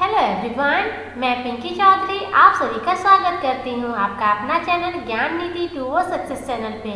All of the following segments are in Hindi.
हेलो एवरीवन, मैं पिंकी चौधरी आप सभी का स्वागत करती हूँ आपका अपना चैनल ज्ञान निधि टूवर्ड्स सक्सेस चैनल पे।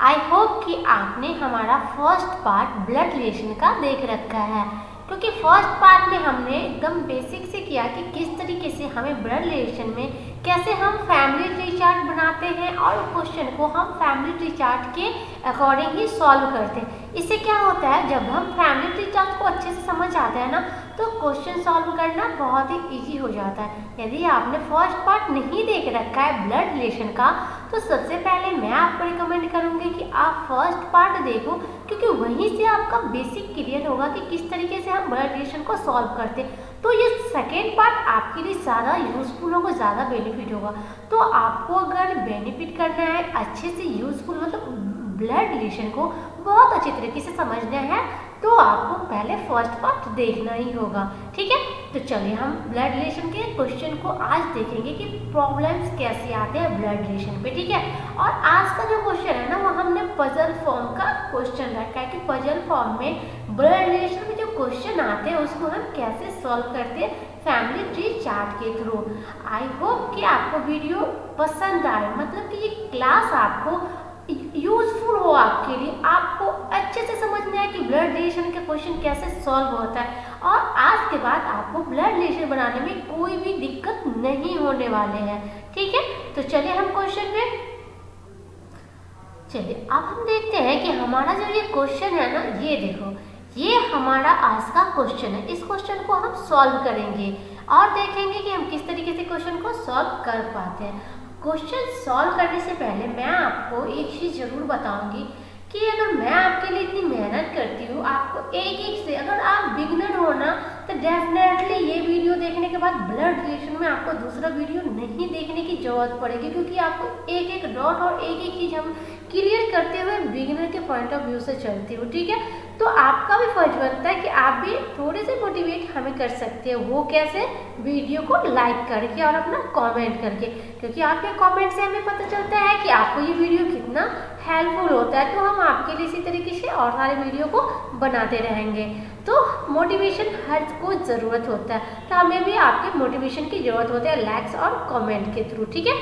आई होप कि आपने हमारा फर्स्ट पार्ट ब्लड रिलेशन का देख रखा है, क्योंकि फर्स्ट पार्ट में हमने एकदम बेसिक से किया कि किस तरीके से हमें ब्लड रिलेशन में कैसे हम फैमिली ट्री चार्ट बनाते हैं और क्वेश्चन को हम फैमिली ट्री चार्ट के अकॉर्डिंग ही सॉल्व करते हैं। इससे क्या होता है, जब हम फैमिली ट्री चार्ट को अच्छे से समझ आते हैं ना, तो क्वेश्चन सॉल्व करना बहुत ही इजी हो जाता है। यदि आपने फर्स्ट पार्ट नहीं देख रखा है ब्लड रिलेशन का, तो सबसे पहले मैं आपको रिकमेंड करूंगी कि आप फर्स्ट पार्ट देखो, क्योंकि वहीं से आपका बेसिक क्लियर होगा कि किस तरीके से हम ब्लड रिलेशन को सॉल्व करते हैं। तो ये सेकेंड पार्ट आपके लिए ज़्यादा यूजफुल होगा, ज़्यादा बेनिफिट होगा। तो आपको अगर बेनिफिट करना है, अच्छे से यूजफुल मतलब ब्लड रिलेशन को बहुत अच्छे तरीके से समझना है, तो आपको पहले फर्स्ट पार्ट देखना ही होगा। ठीक है, तो चलिए हम ब्लड रिलेशन के क्वेश्चन को आज देखेंगे कि प्रॉब्लम्स कैसे आते हैं ब्लड रिलेशन पे। ठीक है, और आज का जो क्वेश्चन है ना, वो हमने पजल फॉर्म का क्वेश्चन रखा है कि पजल फॉर्म में ब्लड रिलेशन में जो क्वेश्चन आते हैं उसको हम कैसे सॉल्व करते हैं फैमिली ट्री चार्ट के थ्रू। आई होप कि आपको वीडियो पसंद आए, मतलब कि ये क्लास आपको यूजफुल हो, आपके लिए आपको अच्छे से समझना है कि ब्लड रिलेशन का क्वेश्चन कैसे सॉल्व होता है, और आज के बाद आपको ब्लड रिलेशन बनाने में कोई भी दिक्कत नहीं होने वाले हैं। ठीक है, तो चलिए हम क्वेश्चन पे चलिए अब हम देखते हैं कि हमारा जो ये क्वेश्चन है ना, ये देखो, ये हमारा आज का क्वेश्चन है। इस क्वेश्चन को हम सॉल्व करेंगे और देखेंगे कि हम किस तरीके से क्वेश्चन को सॉल्व कर पाते हैं। क्वेश्चन सॉल्व करने से पहले मैं आपको एक चीज़ जरूर बताऊंगी कि अगर मैं आपके लिए इतनी मेहनत करती हूँ, आपको एक एक से, अगर आप बिगिनर हो ना, तो डेफिनेटली ये वीडियो देखने के बाद ब्लड रिलेशन में आपको दूसरा वीडियो नहीं देखने की जरूरत पड़ेगी, क्योंकि आपको एक एक डॉट और एक एक चीज़ हम क्लियर करते हुए बिगिनर के पॉइंट ऑफ व्यू से चलती हूँ। ठीक है, तो आपका भी फर्ज बनता है कि आप भी थोड़े से मोटिवेट हमें कर सकते हैं। वो कैसे? वीडियो को लाइक करके और अपना कमेंट करके, क्योंकि आपके कमेंट से हमें पता चलता है कि आपको ये वीडियो कितना हेल्पफुल होता है। तो हम आपके लिए इसी तरीके से और सारे वीडियो को बनाते रहेंगे। तो मोटिवेशन हर को ज़रूरत होता है, तो हमें भी आपके मोटिवेशन की ज़रूरत होती है लाइक्स और कमेंट के थ्रू। ठीक है,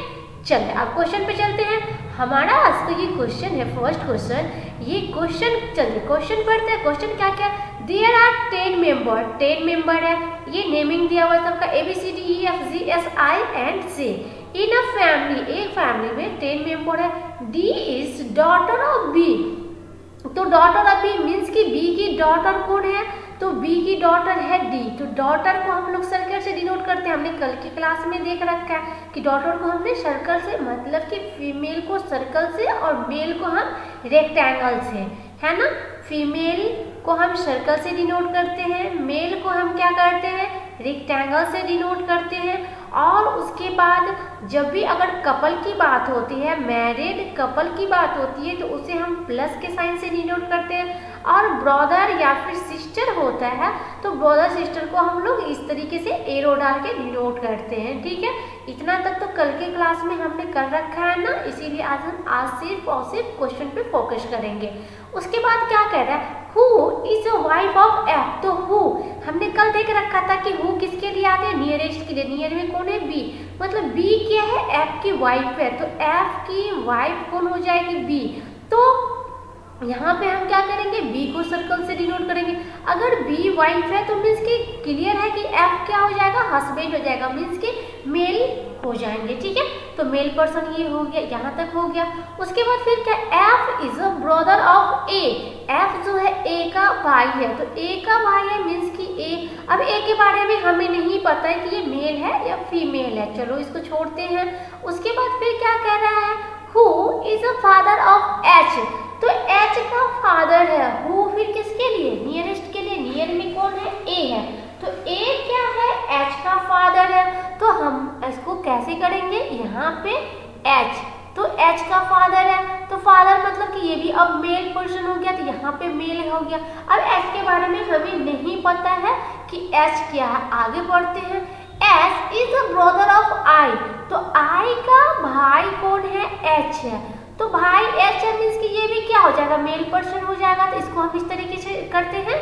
चलिए अब क्वेश्चन पे चलते हैं। हमारा आज का ये क्वेश्चन है फर्स्ट क्वेश्चन। ये क्वेश्चन, चलिए क्वेश्चन पढ़ते हैं। क्वेश्चन क्या क्या? देयर आर 10 मेंबर, 10 मेंबर है, ये नेमिंग दिया हुआ है सबका ABCDEFGHINC इन अ फैमिली। एक फैमिली में 10 मेंबर है। D is daughter of B, तो डॉटर ऑफ B मीन्स कि B की डॉटर कौन है? तो B की डॉटर है D। तो डॉटर को हम लोग सर्कल से डिनोट करते हैं। हमने कल की क्लास में देख रखा है कि डॉटर को हमने सर्कल से, मतलब कि फीमेल को सर्कल से और मेल को हम रेक्टेंगल से, है ना। फीमेल को हम सर्कल से डिनोट करते हैं, मेल को हम क्या करते हैं? रेक्टेंगल से डिनोट करते हैं। और उसके बाद जब भी अगर कपल की बात होती है, मैरिड कपल की बात होती है, तो उसे हम प्लस के साइन से डिनोट करते हैं। और ब्रदर या फिर सिस्टर होता है, तो ब्रदर सिस्टर को हम लोग इस तरीके से एरो डाल के डिनोट करते हैं। ठीक है, इतना तक तो कल के क्लास में हमने कर रखा है ना, इसीलिए आज सिर्फ और सिर्फ क्वेश्चन पे फोकस करेंगे। उसके बाद क्या कह रहा है? Who is a wife of F. तो हु हमने कल देख रखा था कि हु किसके लिए आते हैं? नियरेस्ट के लिए। नियर में कौन है? बी, मतलब बी क्या है? एफ की वाइफ है, तो एफ की वाइफ कौन हो जाएगी? बी। तो यहाँ पे हम क्या करेंगे? बी को सर्कल से डिनोट करेंगे। अगर बी वाइफ है तो मीन्स कि क्लियर है कि एफ क्या हो जाएगा? हस्बैंड हो जाएगा, मीन्स कि मेल हो जाएंगे। ठीक है, तो मेल पर्सन ये हो गया, यहाँ तक हो गया। उसके बाद फिर क्या? F is a brother of A. F जो है ए का भाई है, तो ए का भाई है मीन्स कि ए। अब ए के बारे में हमें नहीं पता है कि ये मेल है या फीमेल है, चलो इसको छोड़ते हैं। उसके बाद फिर क्या कह रहा है? Who is a father of H. तो एच का फादर है। हु फिर किसके लिए? नियरेस्ट के लिए। नियर में कौन है? ए है, तो ए क्या है? एच का फादर है। तो हम इसको कैसे करेंगे? यहाँ पे एच, तो एच का फादर है, तो फादर मतलब कि ये भी अब मेल पर्सन हो गया, तो यहाँ पे मेल हो गया। अब एच के बारे में हमें नहीं पता है कि एच क्या है, आगे बढ़ते हैं। H is a brother of I, तो आई का भाई कौन है? एच है, तो भाई एच है मीन्स कि ये भी क्या हो जाएगा? मेल पर्सन हो जाएगा। तो इसको हम इस तरीके से करते हैं,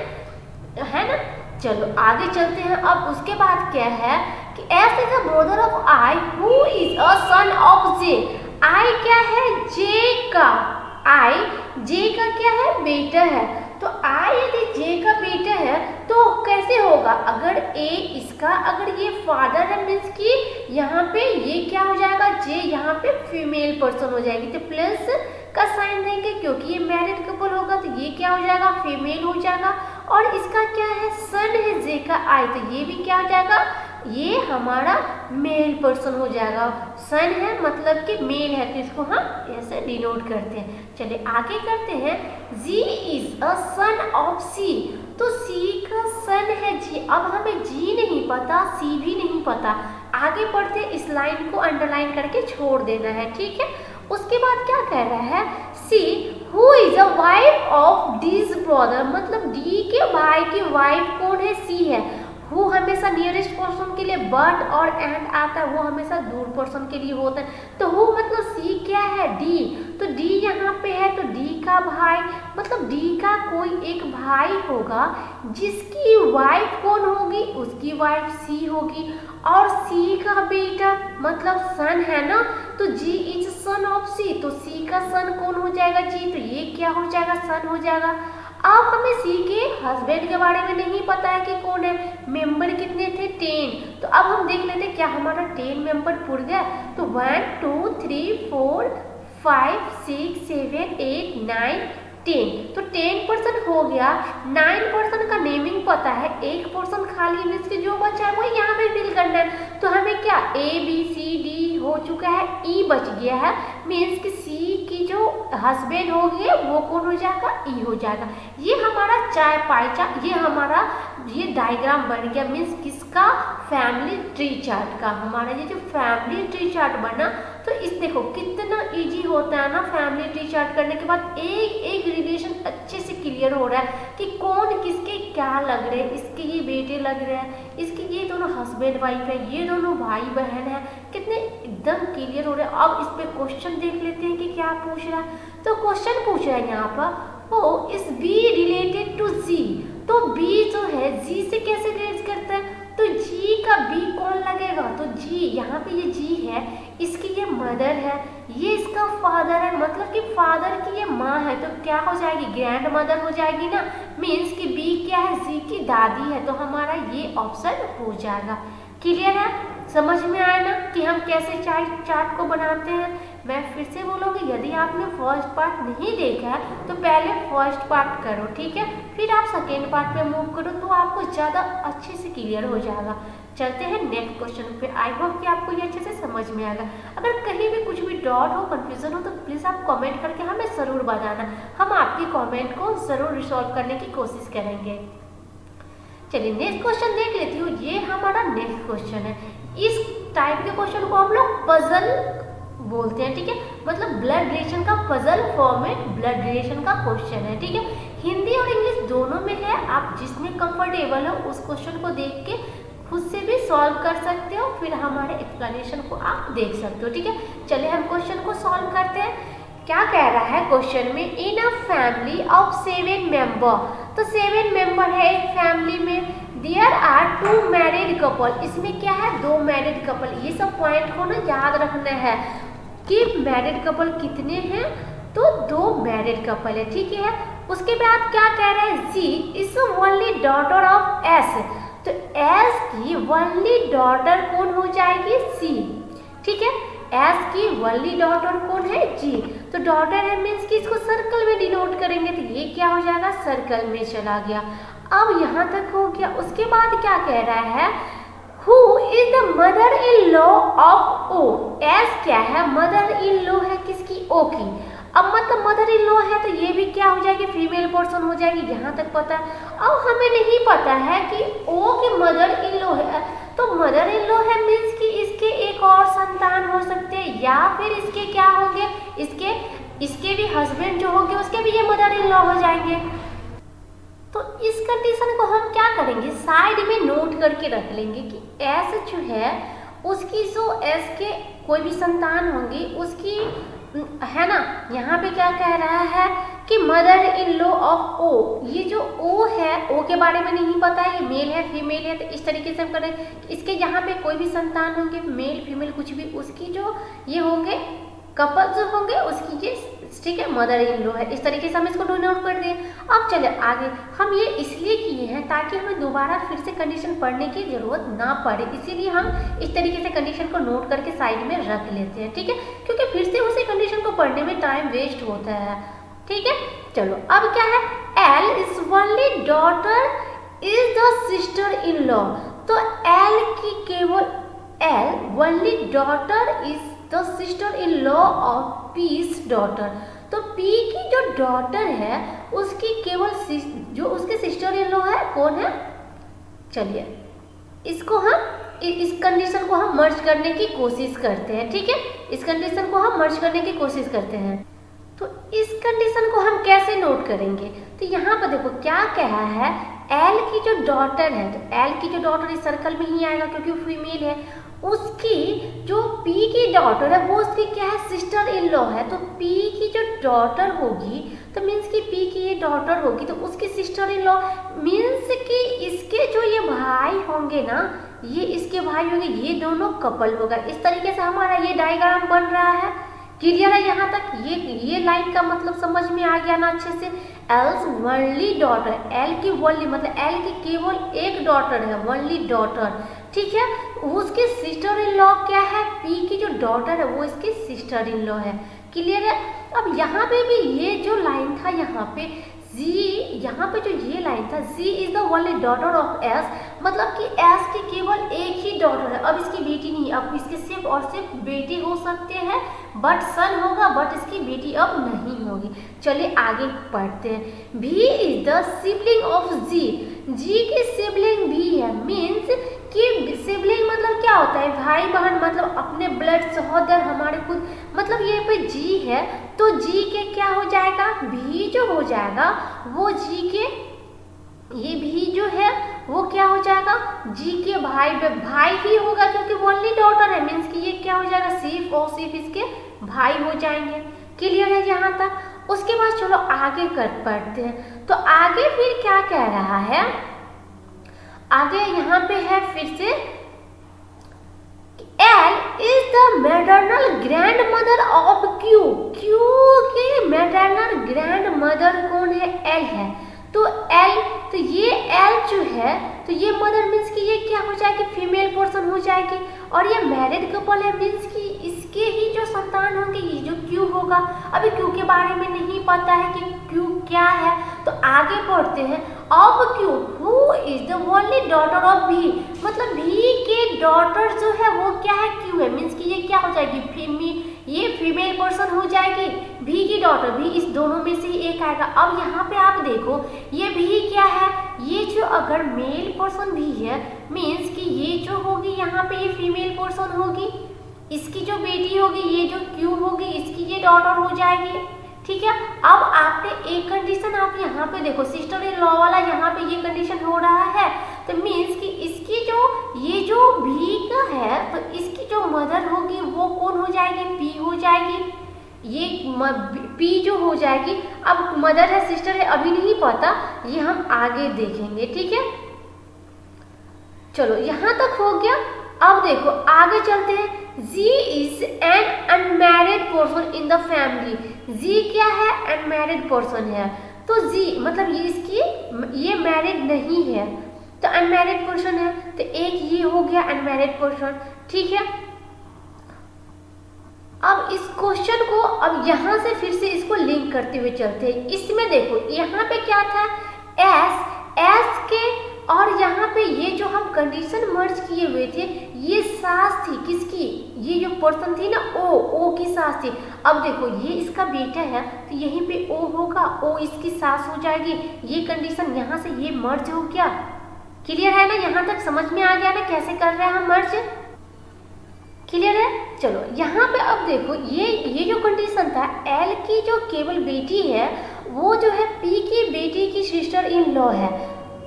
है ना। चलो आगे चलते हैं। अब उसके बाद क्या है कि S is a brother of I who is a son of J. I क्या है? जे का। आई जे का क्या है? बेटा है। तो आई यदि जे का बेटा है तो कैसे होगा? अगर ए इसका, अगर ये फादर है मीन्स कि यहाँ पे ये क्या हो जाएगा? जे यहाँ पे फीमेल पर्सन हो जाएगी, तो प्लस का साइन देंगे क्योंकि ये मैरिड कपल होगा, तो ये क्या हो जाएगा? फीमेल हो जाएगा। और इसका क्या है? सन है जे का आई, तो ये भी क्या हो जाएगा? ये हमारा मेल पर्सन हो जाएगा। सन है मतलब कि मेल है, तो इसको हम ऐसे डिनोट करते हैं। चलिए आगे करते हैं। G is a son of सी। तो सी का सन है जी। अब हमें जी नहीं पता, सी भी नहीं पता। आगे पढ़ते इस लाइन को अंडरलाइन करके छोड़ देना है, ठीक है। उसके बाद क्या कह रहा है? See who is a wife of D's brother, मतलब डी के भाई की वाइफ कौन है? सी है। हु हमेशा नियरेस्ट पर्सन के लिए बट और एंड आता है, वो हमेशा दूर पर्सन के लिए होता है। तो हु मतलब सी क्या है? डी। तो डी यहाँ पे है, तो डी का भाई मतलब डी का कोई एक भाई होगा जिसकी वाइफ कौन होगी? उसकी वाइफ सी होगी। और सी का बेटा मतलब सन है ना, तो जी इज सन ऑफ सी, तो सी का सन कौन हो जाएगा? जी। तो ये क्या हो जाएगा? सन हो जाएगा। अब हमें सी के हस्बैंड के बारे में नहीं पता है कि कौन है। मेंबर कितने थे? 10। तो अब हम देख लेते हैं क्या हमारा 10 मेंबर पूर गया। तो 1 2 3 4 5 6 7 8 9 10। तो 10% हो गया। 9% का नेमिंग पता है, 1% खाली मीन्स के जो बचा है वो यहाँ पे फिल करना है। तो हमें क्या ए बी सी डी हो चुका है, ई बच गया है मीन्स कि सी की जो हस्बैंड हो गए वो कौन हो जाएगा? ई हो जाएगा। ये हमारा चाय पाई चार्ट, ये हमारा ये डायग्राम बन गया मीन्स किसका? फैमिली ट्री चार्ट का। हमारा ये जो फैमिली ट्री चार्ट बना, तो इस देखो कितना इजी होता है ना फैमिली ट्री चार्ट करने के बाद एक एक रिलेशन अच्छे से क्लियर हो रहा है कि कौन किसके क्या लग रहे हैं। इसके ये बेटे लग रहे हैं, इसके ये दोनों हस्बैंड वाइफ है, ये दोनों भाई बहन है, कितने एकदम क्लियर हो रहे हैं। अब इस पे क्वेश्चन देख लेते हैं कि क्या पूछ रहा है। तो क्वेश्चन पूछ रहा है यहाँ पर, O is B related to G. तो बी जो है जी से कैसे रिलेट करता है? तो जी का बी कौन लगेगा? तो जी यहाँ पे ये जी है, इसकी ये मदर है, ये इसका फादर है, मतलब कि फादर की ये माँ है, तो क्या हो जाएगी? ग्रैंड मदर हो जाएगी ना। मीन्स कि बी क्या है? जी की दादी है, तो हमारा ये ऑप्शन हो जाएगा। क्लियर है? समझ में आया ना कि हम कैसे चार्ट को बनाते हैं। मैं फिर से बोलूँगी, यदि आपने फर्स्ट पार्ट नहीं देखा है तो पहले फर्स्ट पार्ट करो, ठीक है, फिर आप सेकेंड पार्ट पे मूव करो, तो आपको ज़्यादा अच्छे से क्लियर हो जाएगा। चलते हैं नेक्स्ट क्वेश्चन पे। आई होप कि आपको ये अच्छे से समझ में आएगा। अगर कहीं भी कुछ भी डाउट हो, कंफ्यूजन हो, तो प्लीज़ आप कमेंट करके हमें ज़रूर बताना। हम आपकी कमेंट को ज़रूर रिसॉल्व करने की कोशिश करेंगे। चलिए नेक्स्ट क्वेश्चन देख लेती हूँ। ये हमारा नेक्स्ट क्वेश्चन है। इस टाइप के क्वेश्चन को हम लोग पजल बोलते हैं, ठीक है, मतलब ब्लड रिलेशन का पजल फॉर्मेट ब्लड रिलेशन का क्वेश्चन है, ठीक है। हिंदी और इंग्लिश दोनों में है, आप जिसमें कंफर्टेबल हो उस क्वेश्चन को देख के खुद से भी सॉल्व कर सकते हो, फिर हमारे एक्सप्लेनेशन को आप देख सकते हो, ठीक है। चलिए हम क्वेश्चन को सॉल्व करते हैं। क्या कह रहा है क्वेश्चन में? इन अ फैमिली ऑफ 7 मेंबर, तो 7 मेंबर है एक फैमिली में। देयर आर 2 मैरिड कपल, इसमें क्या है? 2 मैरिड कपल। ये सब पॉइंट को ना याद रखना है कि मैरिड कपल कितने हैं, तो 2 मैरिड कपल है, ठीक है। उसके बाद क्या कह रहा है? G is only daughter of S, तो एस की ओनली डॉटर कौन हो जाएगी? सी, ठीक है। एस की ओनली डॉटर कौन है? जी। तो डॉटर है मीन्स कि इसको सर्कल में डिनोट करेंगे, तो ये क्या हो जाएगा? सर्कल में चला गया। अब यहाँ तक हो गया। उसके बाद क्या कह रहा है? Who is the mother in law of O. S क्या है? मदर इन लॉ है किसकी? ओ की। अब मतलब मदर इन लॉ है तो ये भी क्या हो जाएगी? फीमेल पर्सन हो जाएगी, यहाँ तक पता है। अब हमें नहीं पता है कि ओ की मदर इन लॉ है, तो मदर इन लॉ है मीन्स कि इसके एक और संतान हो सकते हैं, या फिर इसके क्या होंगे? इसके भी हस्बैंड जो होंगे उसके भी ये मदर इन लॉ हो जाएंगे। तो इस कंडीशन को हम क्या करेंगे? साइड में नोट करके रख लेंगे कि एस जो है उसकी जो एस के कोई भी संतान होंगी उसकी है ना, यहाँ पे क्या कह रहा है कि mother in law of O, ये जो ओ है, ओ के बारे में नहीं पता है ये मेल है फीमेल है, तो इस तरीके से हम करें इसके यहाँ पे कोई भी संतान होंगे मेल फीमेल कुछ भी, उसकी जो ये होंगे कपल जो होंगे उसकी ये ठीक है मदर इन लॉ है। इस तरीके से हम इसको नोट कर दें। अब चले आगे, हम ये इसलिए किए हैं ताकि हमें दोबारा फिर से कंडीशन पढ़ने की जरूरत ना पड़े, इसीलिए हम इस तरीके से कंडीशन को नोट करके साइड में रख लेते हैं, ठीक है, क्योंकि फिर से उसी कंडीशन को पढ़ने में टाइम वेस्ट होता है, ठीक है। चलो अब क्या है, L is only daughter is the sister in law, तो एल की केवल L only daughter is the sister in law of P's daughter, तो पी की जो डॉटर है उसकी केवल जो उसकी सिस्टर इन लॉ है कौन है, चलिए इसको हम इस कंडीशन को हम मर्ज करने की कोशिश करते हैं, ठीक है, इस कंडीशन को हम मर्ज करने की कोशिश करते हैं। तो इस कंडीशन को हम कैसे नोट करेंगे, तो यहाँ पर देखो क्या कहा है, एल की जो डॉटर है, तो एल की जो डॉटर इस सर्कल में ही आएगा क्योंकि फीमेल है, उसकी जो पी की डॉटर है वो उसकी क्या है सिस्टर इन लॉ है, तो पी की जो डॉटर होगी तो मीन्स कि पी की ये डॉटर होगी तो उसकी सिस्टर इन लॉ मीन्स कि इसके जो ये भाई होंगे ना, ये इसके भाई होंगे, ये दोनों कपल होगा। इस तरीके से हमारा ये डायग्राम बन रहा है, क्लियर है यहाँ तक, ये लाइन का मतलब समझ में आ गया ना अच्छे से। एल्स ओनली डॉटर, एल की ओनली मतलब एल की केवल एक डॉटर है, ओनली डॉटर, ठीक है, उसकी सिस्टर इन लॉ क्या है, पी की जो डॉटर है वो इसकी सिस्टर इन लॉ है, क्लियर है। अब यहाँ पे भी ये जो लाइन था यहाँ पे जी, यहाँ पे जो ये लाइन था G is the only daughter of S, मतलब कि एस की केवल एक ही डॉटर है, अब इसकी बेटी नहीं, अब इसके सिर्फ और सिर्फ बेटी हो सकते हैं, बट सन होगा, बट इसकी बेटी अब नहीं होगी। चलिए आगे पढ़ते हैं। भी इज द सिबलिंग ऑफ जी, जी की सिबलिंग भी है, मीन्स कि सिबलिंग मतलब क्या होता है, भाई बहन, मतलब अपने ब्लड सहोदर हमारे खुद, मतलब ये पे जी है तो जी के क्या हो जाएगा, भी जो हो जाएगा वो जी के, ये भी जो है वो क्या हो जाएगा, जी के भाई ही होगा क्योंकि ओनली डॉटर है, मीन्स कि ये क्या हो जाएगा, सिर्फ और सिर्फ इसके भाई हो जाएंगे, क्लियर है यहाँ तक। उसके बाद चलो आगे पढ़ते हैं, तो आगे फिर क्या कह रहा है, आगे यहाँ पे है फिर से, L is the maternal grand mother of Q, Q की मैटरनल ग्रैंड मदर कौन है, एल है, तो एल, तो ये एल जो है तो ये मदर मीन्स कि ये क्या हो जाएगी, फीमेल पर्सन हो जाएगी, और ये मैरिड कपल है मीन्स कि इसके ही जो संतान होंगे ये जो क्यू होगा। अभी क्यू के बारे में नहीं पता है कि क्यू क्या है, तो आगे पढ़ते हैं। Of Q who is the only daughter of भी, मतलब भी के डॉटर जो है वो क्या है, क्यू है, मीन्स कि ये क्या हो जाएगी, ये फीमेल पर्सन हो जाएगी, भी की डॉटर, भी इस दोनों में से ही एक आएगा। अब यहाँ पे आप देखो ये भी क्या है, ये जो अगर मेल पर्सन भी है मीन्स कि ये जो होगी यहाँ पे ये फीमेल पर्सन होगी, इसकी जो बेटी होगी ये जो क्यू होगी इसकी ये डॉटर हो जाएगी, ठीक है। अब आपने एक कंडीशन आप यहाँ पे देखो, सिस्टर इन लॉ वाला यहाँ पे ये कंडीशन हो रहा है, तो मीन्स कि इसकी जो ये जो भी का है तो इसकी जो मदर होगी वो कौन हो जाएगी, पी हो जाएगी, ये पी जो हो जाएगी। अब मदर है सिस्टर है अभी नहीं पता, ये हम आगे देखेंगे, ठीक है। चलो यहाँ तक हो गया। अब देखो आगे चलते हैं। G is an unmarried person in the family, G क्या है, अनमैरिड पर्सन है, तो जी मतलब ये इसकी ये मैरिड नहीं है तो अनमैरिड पर्सन है, तो एक ये हो गया अनमैरिड पर्सन, ठीक है। अब इस क्वेश्चन को अब यहाँ से फिर से इसको लिंक करते हुए चलते हैं। इसमें देखो यहाँ पे क्या था, एस के, और यहाँ पे ये जो हम कंडीशन मर्ज किए हुए थे ये सास थी किसकी, ये जो पर्सन थी ना ओ की सास थी। अब देखो ये इसका बेटा है तो यहीं पे ओ होगा, ओ इसकी सास हो जाएगी, ये कंडीशन यहाँ से ये मर्ज हो गया, क्लियर है ना, यहाँ तक समझ में आ गया ना कैसे कर रहे हैं हम मर्ज, क्लियर है। चलो यहाँ पे अब देखो ये जो कंडीशन था, एल की जो केवल बेटी है वो जो है पी की बेटी की सिस्टर इन लॉ है।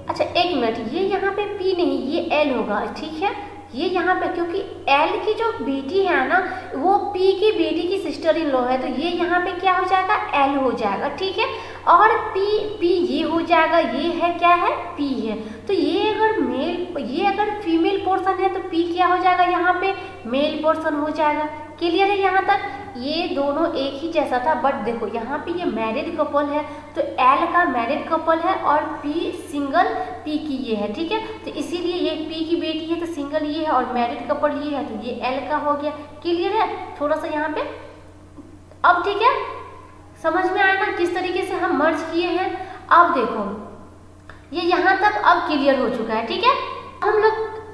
अच्छा एक मिनट, ये यहाँ पे पी नहीं ये एल होगा, ठीक है, ये यहाँ पे क्योंकि एल की जो बेटी है ना वो पी की बेटी की सिस्टर इन लॉ है, तो ये यहाँ पे क्या हो जाएगा, एल हो जाएगा, ठीक है। और पी ये हो जाएगा, ये है क्या है, पी है। तो ये अगर फीमेल पोर्शन है तो पी क्या हो जाएगा, यहाँ पे मेल पोर्शन हो जाएगा। क्लियर है यहाँ तक? ये दोनों एक ही जैसा था, बट देखो यहाँ पे ये मैरिड कपल है तो एल का मैरिड कपल है और पी सिंगल पी की ये है, ठीक है। तो इसीलिए ये पी की बेटी है तो सिंगल ये है और मैरिड कपल ये है तो ये एल का हो गया। क्लियर है? थोड़ा सा यहाँ पे अब ठीक है, समझ में आया ना किस तरीके से हम मर्ज किए हैं। अब देखो ये यहाँ तक अब क्लियर हो चुका है, ठीक है।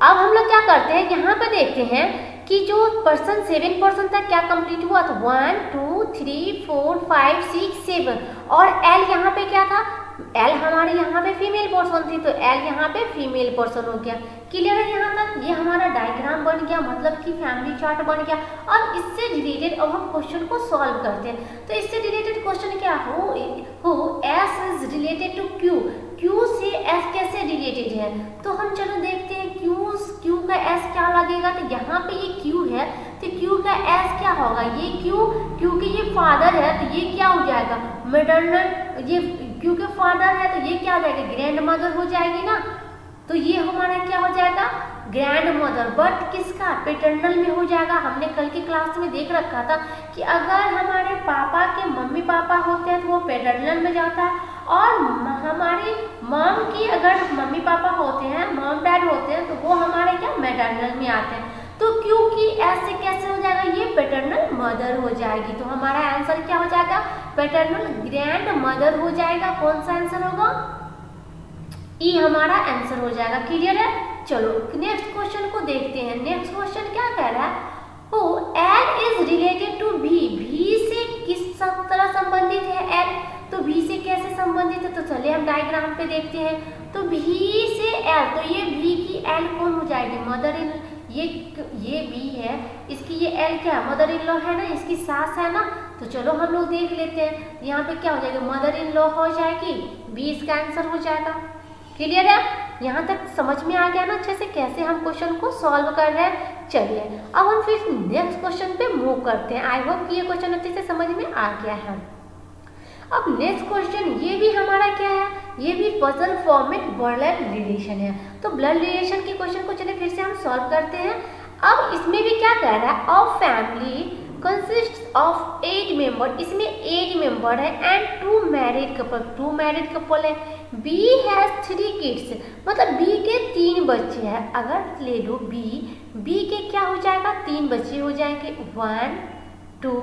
अब हम लोग क्या करते हैं, यहाँ पे देखते हैं कि जो पर्सन 7% था क्या कंप्लीट हुआ, तो 1 2 3 4 5 6 7 और एल यहाँ पे क्या था, एल हमारे यहाँ पे फीमेल पर्सन थी तो एल यहाँ पे फीमेल पर्सन हो गया। क्लियर है यहाँ तक? ये हमारा डायग्राम बन गया, मतलब कि फैमिली चार्ट बन गया। अब इससे रिलेटेड अब हम क्वेश्चन को सॉल्व करते हैं। तो इससे रिलेटेड क्वेश्चन क्या हो S is related to Q, Q से एस कैसे रिलेटेड है, तो हम चलो देखते हैं क्यू का एस क्या लगेगा। तो यहाँ पे ये क्यू है तो क्यू का एस क्या होगा, ये क्योंकि ये फादर है तो ये क्या हो जाएगा, मैटरनल, ये क्यू के फादर है तो ये क्या हो जाएगा, ग्रैंड मदर हो जाएगी ना। तो ये हमारा क्या हो जाएगा, ग्रैंड मदर, बट किसका, पैटर्नल में हो जाएगा। हमने कल की क्लास में देख रखा था कि अगर हमारे पापा के मम्मी पापा होते हैं तो वो पैटर्नल में जाता है, और हमारी मॉम की अगर मम्मी पापा होते हैं, मॉम डैड होते हैं, तो वो हमारे क्या, मैटरनल में आते हैं। तो क्योंकि ऐसे कैसे हो जाएगा, ये पैटर्नल मदर हो जाएगी। तो हमारा आंसर क्या हो जाएगा, पैटर्नल ग्रैंड मदर हो जाएगा। कौन सा आंसर होगा, ई हमारा आंसर हो जाएगा। क्लियर है? चलो नेक्स्ट क्वेश्चन को देखते हैं। नेक्स्ट क्वेश्चन क्या कह रहा है, एल इज रिलेटेड टू भी, भी से किस तरह संबंधित है एल, तो भी से कैसे संबंधित है, तो चलिए हम डायग्राम पे देखते हैं। तो भी से एल, तो ये भी की एल कौन हो जाएगी, मदर इन, ये भी है, इसकी ये एल क्या है, मदर इन लॉ है ना, इसकी सास है ना। तो चलो हम लोग देख लेते हैं, यहाँ पे क्या हो जाएगा, मदर इन लॉ हो जाएगी, बी इसका आंसर हो जाएगा। क्लियर है? यहाँ तक समझ में आ गया ना अच्छे से कैसे हम क्वेश्चन को सॉल्व कर रहे हैं। चलिए अब हम फिर नेक्स्ट क्वेश्चन पे मूव करते हैं। आई होप कि ये क्वेश्चन अच्छे से समझ में आ गया है। अब नेक्स्ट क्वेश्चन ये भी हमारा क्या है, ये भी पजल फॉर्म में ब्लड रिलेशन है। तो ब्लड रिलेशन के क्वेश्चन को चलिए फिर से हम सॉल्व करते हैं। अब इसमें भी क्या कह रहा है, a family consist of 8 member, इसमें 8 मेंबर है and 2 married couple, 2 married couple है। बी हैज 3 किड्स, मतलब बी के 3 बच्चे हैं। अगर ले लो बी के क्या हो जाएगा, 3 बच्चे हो जाएंगे, 1 2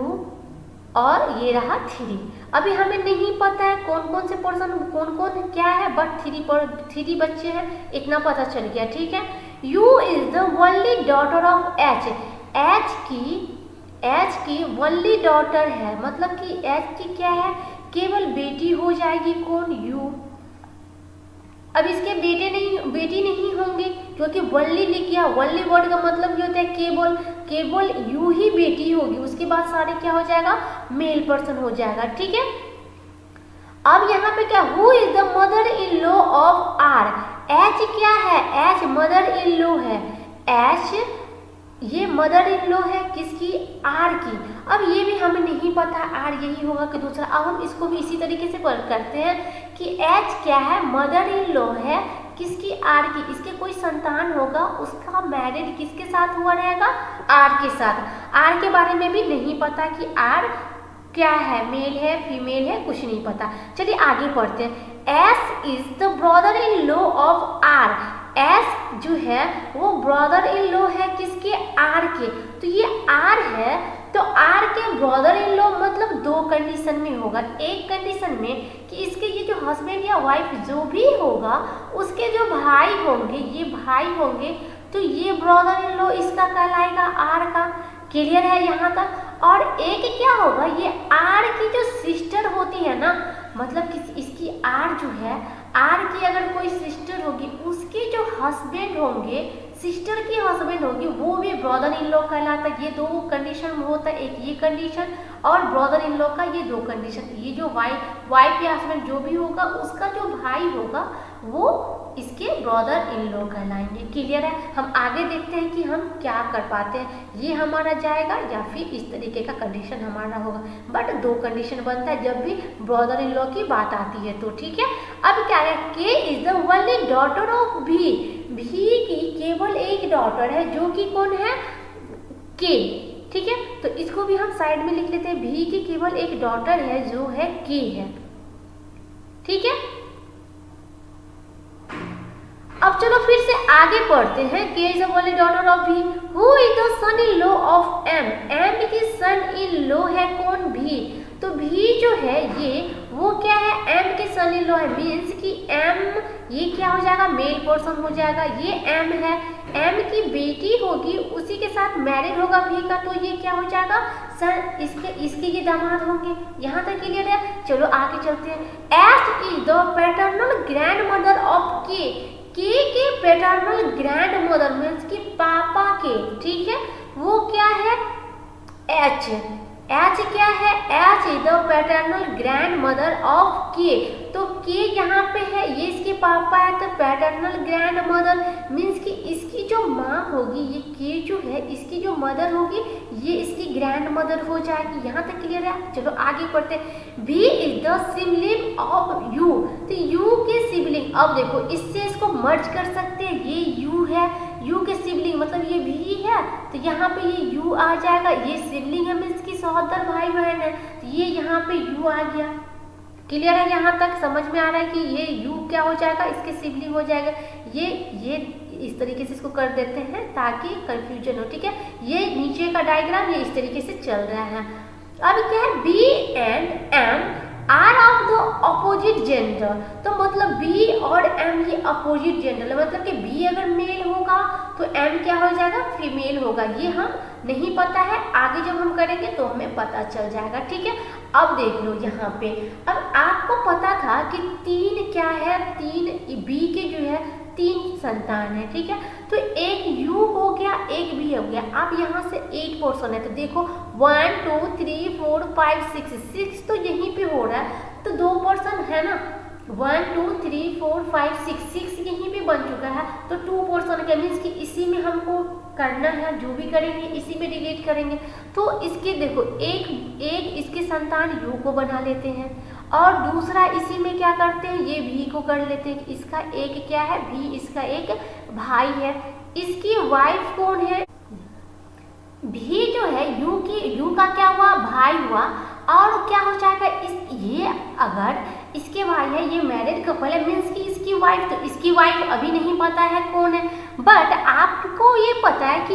और ये रहा 3। अभी हमें नहीं पता है कौन कौन से पर्सन कौन कौन क्या है, बट 3 बच्चे हैं इतना पता चल गया, ठीक है। You is the only daughter of H, H की ओनली डॉटर है, मतलब कि एच की क्या है, केवल बेटी हो जाएगी, कौन, यू। अब इसके बेटी नहीं होंगे क्योंकि वनली लिख गया, वनली वर्ड का मतलब ये होता है केवल यू ही बेटी होगी, उसके बाद सारे क्या हो जाएगा, मेल पर्सन हो जाएगा, ठीक है। अब यहाँ पे क्या, who is the mother in law of R, H क्या है, एच मदर इन लॉ है, एच ये मदर इन लॉ है किसकी, आर की। अब ये भी हमें नहीं पता आर यही होगा कि दूसरा। अब हम इसको भी इसी तरीके से वर्क करते हैं कि एच क्या है, मदर इन लॉ है किसकी, आर की। इसके कोई संतान होगा, उसका मैरिड किसके साथ हुआ रहेगा, आर के साथ। आर के बारे में भी नहीं पता कि आर क्या है, मेल है फीमेल है, कुछ नहीं पता। चलिए आगे पढ़ते हैं। S is the brother in law of R, S जो है वो ब्रदर इन लॉ है किसके, आर के। तो ये आर है तो आर के ब्रदर इन लॉ मतलब 2 कंडीशन में होगा। एक कंडीशन में कि इसके ये जो हस्बैंड या वाइफ जो भी होगा उसके जो भाई होंगे, ये भाई होंगे, तो ये ब्रदर इन लॉ इसका कहलाएगा, आर का। क्लियर है यहाँ तक? और एक क्या होगा, ये आर की जो सिस्टर होती है ना, मतलब कि इसकी आर जो है, आर की अगर कोई सिस्टर होगी उसके जो हस्बैंड होंगे, सिस्टर की हस्बैंड होगी, वो भी ब्रदर इन लॉ कहलाता है। ये 2 कंडीशन में होता है, एक ये कंडीशन और ब्रदर इन लॉ का ये 2 कंडीशन। ये जो वाइफ या हस्बैंड जो भी होगा उसका जो भाई होगा वो इसके ब्रदर इन लॉ कहलाएंगे। क्लियर है। हम आगे देखते हैं कि हम क्या कर पाते हैं, ये हमारा जाएगा या फिर इस तरीके का कंडीशन हमारा होगा। बट 2 कंडीशन बनता है जब भी ब्रदर इन लॉ की बात आती है तो। ठीक है। अब क्या है, के is the only daughter of भी, भी की केवल एक डॉटर है जो कि कौन है, के। ठीक है, तो इसको भी हम साइड में लिख लेते हैं, भी की केवल एक डॉटर है जो है के है। ठीक है। अब चलो फिर से आगे पढ़ते हैं। K is the only daughter of B, who is the son in law of M, M की सन इन लॉ है कौन, भी। तो भी जो है ये वो क्या है, एम के सन इन लॉ है, मीन्स कि एम ये क्या हो जाएगा, मेल पर्सन हो जाएगा। ये एम है, एम की बेटी होगी, उसी के साथ मैरिड होगा भी का, तो ये क्या हो जाएगा, सर इसके ये दामाद होंगे। यहाँ तक क्लियर है। चलो आगे चलते हैं। S is the paternal grand mother of के पैटर्नल ग्रैंड मदर मीन्स कि पापा के। ठीक है, वो क्या है, एच। एच क्या है, H is the paternal grand mother of के। तो के यहाँ पे है, ये इसके पापा है, तो पैटर्नल ग्रैंड मदर मीन्स कि इसकी जो माँ होगी, ये के जो है इसकी जो मदर होगी ये इसकी ग्रैंड मदर हो जाएगी। यहाँ तक क्लियर है। चलो आगे पढ़ते हैं। भी is the sibling of you, तो यू के सिबलिंग, अब देखो इससे इसको मर्ज कर सकते हैं, ये यू है, यू के सिबलिंग मतलब ये भी है, तो यहाँ पे ये यू आ जाएगा, ये सिबलिंग है मीन्स की सहोदर भाई बहन है, तो ये यहाँ पे यू आ गया। क्लियर है। यहाँ तक समझ में आ रहा है कि ये यू क्या हो जाएगा, इसके सिबलिंग हो जाएगा। ये इस तरीके से इसको कर देते हैं ताकि कंफ्यूजन हो। ठीक है, ये नीचे का डायग्राम ये इस तरीके से चल रहा है। अब क्या है, B and M are of the opposite gender, तो मतलब बी और एम ये अपोजिट जेंडर है, मतलब कि बी अगर मेल होगा तो एम क्या हो जाएगा, फीमेल होगा। ये हम नहीं पता है, आगे जब हम करेंगे तो हमें पता चल जाएगा। ठीक है। अब देख लो यहाँ पे, अब आपको पता था कि 3 क्या है, 3 बी के जो है 3 संतान है। ठीक है, तो एक यू हो गया, एक भी हो गया। अब यहाँ से 8 पोर्शन है, तो देखो 1 2 3 4 5 6 तो यहीं पे हो रहा है, तो 2 पोर्शन है ना, 1 2 3 4 5 6 यहीं पे बन चुका है, तो 2 पोर्शन का मीन्स कि इसी में हमको करना है, जो भी करेंगे इसी में डिलीट करेंगे। तो इसके देखो एक इसके संतान यू को बना लेते हैं, और दूसरा इसी में क्या करते हैं, ये भी को कर लेते हैं। इसका एक क्या है, भी इसका एक भाई है, इसकी वाइफ कौन है, भी जो है यू का क्या हुआ, भाई हुआ। और क्या हो जाएगा, ये अगर इसके भाई है, ये मैरिड कपल है मीन्स कि इसकी वाइफ, तो इसकी वाइफ अभी नहीं पता है कौन है, बट आपको ये पता है कि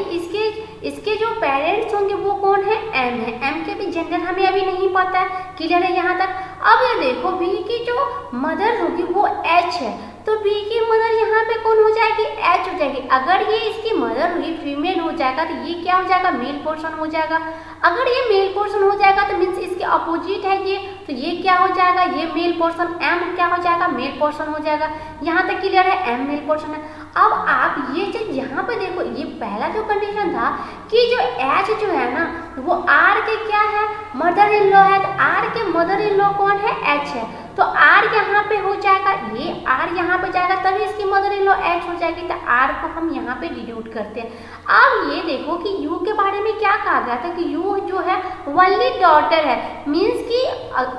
इसके जो पेरेंट्स होंगे वो कौन है, एम है। एम के भी जेंडर हमें अभी नहीं पता है। क्लियर है यहाँ तक। अब ये देखो बी की जो मदर होगी वो एच है, तो बी की मदर यहाँ पे कौन हो जाएगी, एच हो जाएगी। अगर ये इसकी मदर हुई फीमेल हो जाएगा तो ये क्या हो जाएगा, मेल पोर्शन हो जाएगा। अगर ये मेल पोर्शन हो जाएगा तो मीन्स इसके अपोजिट है ये, तो ये क्या हो जाएगा, ये मेल पोर्शन, एम क्या हो जाएगा, मेल पोर्शन हो जाएगा। यहाँ तक क्लियर है, एम मेल पोर्शन है। अब आप ये चीज यहाँ पे देखो, ये पहला जो कंडीशन था कि जो एच जो है ना वो आर के क्या है, मदर इन लॉ है, तो आर के मदर इन लॉ कौन है, एच है, तो आर यहाँ पे हो जाएगा, ये आर यहाँ पे जाएगा तभी इसकी मदर इन लॉ एच हो जाएगी, तो आर को हम यहाँ पे डिड्यूट करते हैं। अब ये देखो कि यू के बारे में क्या कहा गया था कि यू जो है ओनली डॉटर है, मीन्स कि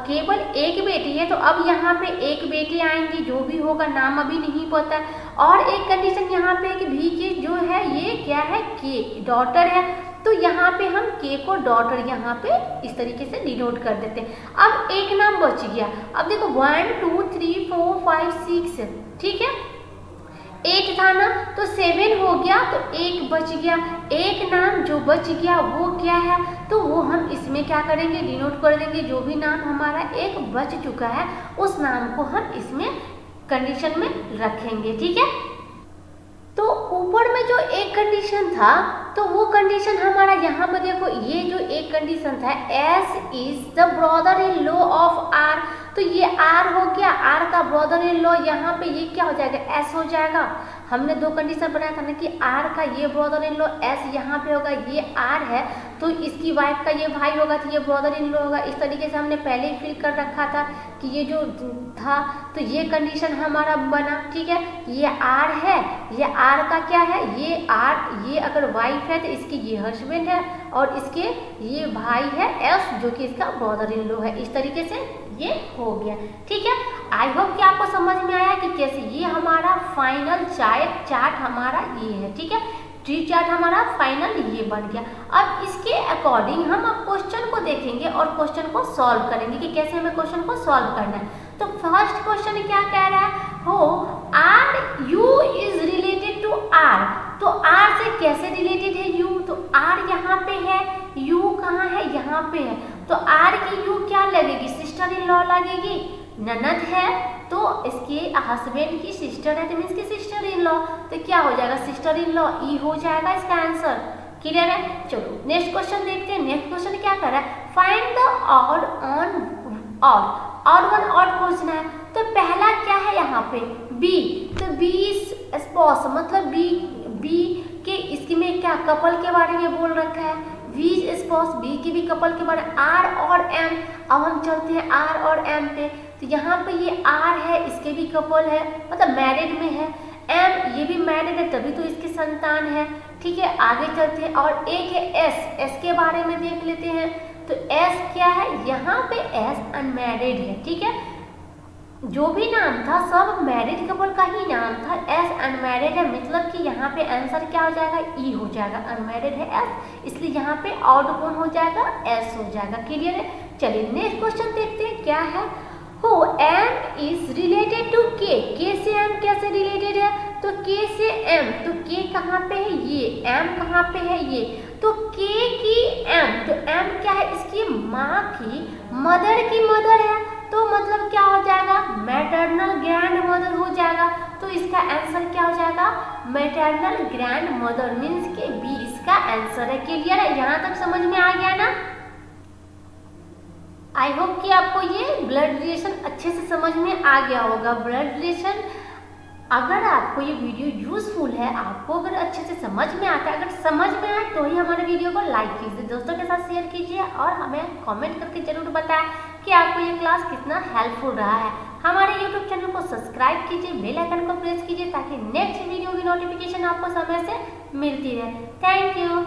केवल एक बेटी है, तो अब यहाँ पे एक बेटी आएंगी, जो भी होगा नाम अभी नहीं पता। और एक कंडीशन यहाँ पे कि भी के जो है ये क्या है, के डॉटर है, तो यहाँ पे हम के को डॉटर यहाँ पे इस तरीके से डिनोट कर देते हैं। अब एक नाम बच गया, अब देखो 1 2 3 4 5 6, ठीक है, 8 था ना, तो 7 हो गया, तो एक बच गया। एक नाम जो बच गया वो क्या है, तो वो हम इसमें क्या करेंगे, डिनोट कर देंगे। जो भी नाम हमारा एक बच चुका है उस नाम को हम इसमें कंडीशन में रखेंगे। ठीक है, तो ऊपर में जो एक कंडीशन था तो वो कंडीशन हमारा यहाँ पे देखो, ये जो एक कंडीशन था S is the brother in law of R, तो ये आर हो गया, आर का ब्रदर इन लॉ, यहाँ पे ये क्या हो जाएगा, एस हो जाएगा। हमने दो कंडीशन बनाया था ना कि आर का ये ब्रदर इन लॉ एस यहाँ पे होगा, ये आर है तो इसकी वाइफ का ये भाई होगा तो ये ब्रदर इन लॉ होगा। इस तरीके से हमने पहले ही फिल कर रखा था कि ये जो था तो ये कंडीशन हमारा बना, ठीक है। ये आर है, ये आर का क्या है, ये आर, ये अगर वाइफ है तो इसकी ये हस्बैंड है और इसके ये भाई है एस जो कि इसका ब्रदर इन लॉ है। इस तरीके से ये हो गया, ठीक है। आई होप कि आपको समझ में आया कि कैसे ये हमारा फाइनल चार्ट हमारा ये है, ठीक है। ट्री चार्ट हमारा फाइनल ये बन गया। अब इसके अकॉर्डिंग हम अब क्वेश्चन को देखेंगे और क्वेश्चन को सॉल्व करेंगे कि कैसे हमें क्वेश्चन को सॉल्व करना है। तो फर्स्ट क्वेश्चन क्या कह रहा है, हो R U is related to R, तो आर से कैसे रिलेटेड है यू, तो आर यहाँ पे है, यू कहाँ है, यहाँ पे है, तो आर की यू क्या लगेगी, सिस्टर इन लॉ लगेगी, ननद है तो इसके हस्बैंड की सिस्टर है तो मीन्स की सिस्टर इन लॉ, तो क्या हो जाएगा सिस्टर इन लॉ, ई हो जाएगा इसका आंसर। क्लियर है। चलो नेक्स्ट क्वेश्चन देखते हैं। नेक्स्ट क्वेश्चन क्या कर रहा है, find the odd on odd one odd खोजना है। तो पहला क्या है यहाँ पे बी, तो बी स्पॉस मतलब बी के इसकी में क्या कपल के बारे में बोल रखा है, वी स्पॉस बी की भी कपल के बारे में, आर और एम। अब हम चलते हैं आर और एम पे, तो यहाँ पे ये आर है इसके भी कपल है मतलब मैरिड में है, एम ये भी मैरिड है तभी तो इसकी संतान है, ठीक है। आगे चलते हैं और एक है एस के बारे में देख लेते हैं। तो एस क्या है, यहाँ पे एस अनमैरिड है, ठीक है। जो भी नाम था सब मैरिड कपल का ही नाम था, एस अनमैरिड है मतलब कि यहाँ पे आंसर क्या हो जाएगा, ई हो जाएगा, अनमैरिड है एस इसलिए यहाँ पे ऑड कौन हो जाएगा, एस हो जाएगा। क्लियर है। चलिए नेक्स्ट क्वेश्चन देखते हैं क्या है, हो एम इज रिलेटेड टू के से एम कैसे रिलेटेड है, तो के से एम, तो के कहाँ पे है, ये एम कहाँ पे है, ये, तो के की एम, तो एम क्या है इसकी माँ की मदर की मदर है तो मतलब क्या हो जाएगा, मैटरनल ग्रैंड मदर हो जाएगा। तो इसका आंसर क्या हो जाएगा, मैटरनल ग्रैंड मदर मीन्स के बी इसका आंसर है। क्लियर है, यहाँ तक समझ में आ गया ना। आई होप कि आपको ये ब्लड रिलेशन अच्छे से समझ में आ गया होगा। ब्लड रिलेशन अगर आपको ये वीडियो यूजफुल है, आपको अगर अच्छे से समझ में आता है, अगर समझ में आए तो ही हमारे वीडियो को लाइक कीजिए, दोस्तों के साथ शेयर कीजिए और हमें कमेंट करके जरूर बताएं कि आपको ये क्लास कितना हेल्पफुल रहा है। हमारे यूट्यूब चैनल को सब्सक्राइब कीजिए, बेल आइकन को प्रेस कीजिए ताकि नेक्स्ट वीडियो की नोटिफिकेशन आपको समय से मिलती रहे। Thank you.